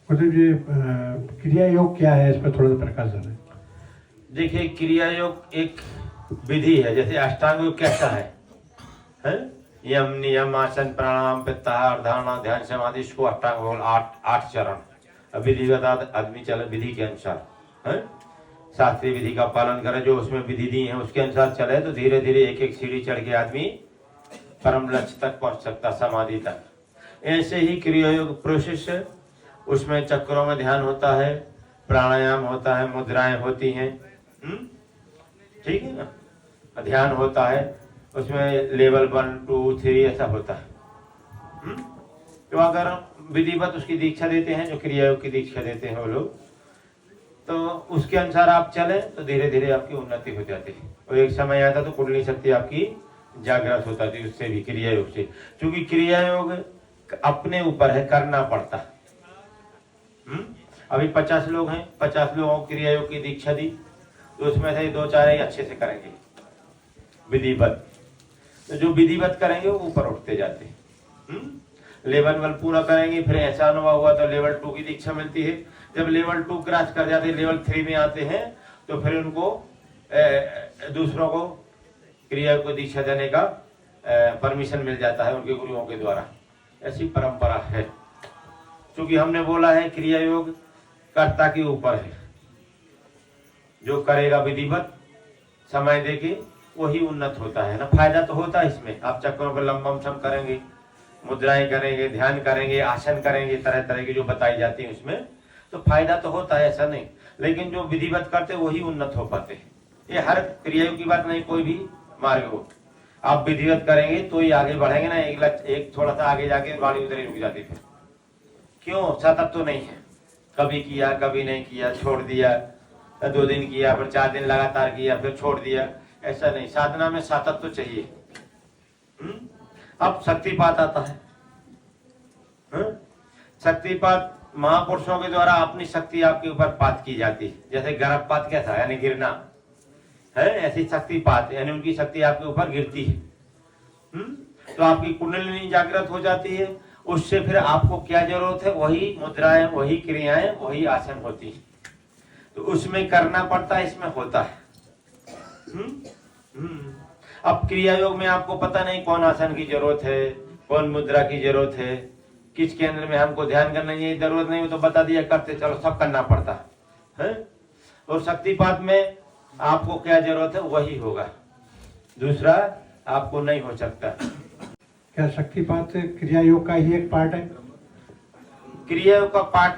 मतलब ये क्रिया योग क्या है, इस पर थोड़ा सा प्रकाश डालें। देखिए, क्रिया योग एक विधि है, जैसे अष्टांग योग कैसा है? यम नियम आसन प्राणायाम प्रत्याहार धारणा ध्यान समाधि, इसको अष्टांग योग, आठ चरण विधिवत आदमी चले विधि के अनुसार है, शास्त्रीय विधि का पालन करे, जो उसमें विधि दी है उसके अनुसार चले तो धीरे धीरे एक एक सीढ़ी चढ़ के आदमी परम लक्ष्य तक पहुंच सकता, समाधि तक। ऐसे ही क्रिया योग प्रोसेस है, उसमें चक्रों में ध्यान होता है, प्राणायाम होता है, मुद्राएं होती हैं, ठीक है ना, ध्यान होता है, उसमें लेवल 1 2 3 ऐसा होता है। तो अगर विधिवत उसकी दीक्षा देते हैं, जो क्रिया योग की दीक्षा देते हैं वो लोग, तो उसके अनुसार आप चले तो धीरे धीरे आपकी उन्नति हो जाती है। और एक समय आता तो कुंडली शक्ति आपकी जागृत होता थी उससे भी, क्रिया योग से। क्योंकि क्रिया योग अपने ऊपर है, करना पड़ता। अभी 50 लोग हैं, 50 लोगों को क्रिया योग की दीक्षा दी, तो उसमें से 2-4 अच्छे से करेंगे विधिवत, तो जो विधिवत करेंगे वो ऊपर उठते जाते हैं। लेवल 1 पूरा करेंगे, फिर ऐसा अनुभव हुआ तो लेवल 2 की दीक्षा मिलती है। जब लेवल 2 क्रॉस कर जाते हैं, लेवल 3 में आते हैं, तो फिर उनको दूसरों को क्रिया को दीक्षा देने का परमिशन मिल जाता है उनके गुरुओं के द्वारा। ऐसी परंपरा है। क्योंकि हमने बोला है क्रिया योग कर्ता के ऊपर है, जो करेगा विधिवत समय देके वही उन्नत होता है ना। फायदा तो होता है इसमें, आप चक्रों पर लंबम सम करेंगे, मुद्राएं करेंगे, ध्यान करेंगे, आसन करेंगे, तरह तरह की जो बताई जाती है उसमें, तो फायदा तो होता है, ऐसा नहीं। लेकिन जो विधिवत करते वही उन्नत हो पाते हैं। ये हर क्रिया की बात नहीं, कोई भी मार्ग हो, आप विधिवत करेंगे तो ही आगे बढ़ेंगे ना। एक थोड़ा सा आगे जाके गाड़ी उधर ही रुक जाती है। क्यों? सतत तो नहीं है, कभी किया कभी नहीं किया, छोड़ दिया, 2 दिन किया, फिर 4 दिन लगातार किया, फिर छोड़ दिया, ऐसा नहीं। साधना में सतत तो चाहिए। अब शक्तिपात आता है, शक्तिपात महापुरुषों के द्वारा अपनी शक्ति आपके ऊपर पात की जाती है। जैसे गर्भपात क्या था, यानी गिरना है, ऐसी शक्तिपात यानी उनकी शक्ति आपके ऊपर गिरती है। तो आपकी कुंडलिनी जागृत हो जाती है। उससे फिर आपको क्या जरूरत है, वही मुद्राएं, वही क्रियाएं, वही आसन होती है। तो उसमें करना पड़ता है, इसमें होता है। अब क्रिया योग में आपको पता नहीं कौन आसन की जरूरत है, कौन मुद्रा की जरूरत है, किस केंद्र में हमको ध्यान करना है, जरूरत नहीं हो तो बता दिया, करते चलो, सब करना पड़ता है। और शक्तिपात में आपको क्या जरूरत है वही होगा, दूसरा आपको नहीं हो सकता। क्या शक्तिपात क्रिया योग का ही एक पार्ट है? क्रिया योग का पार्ट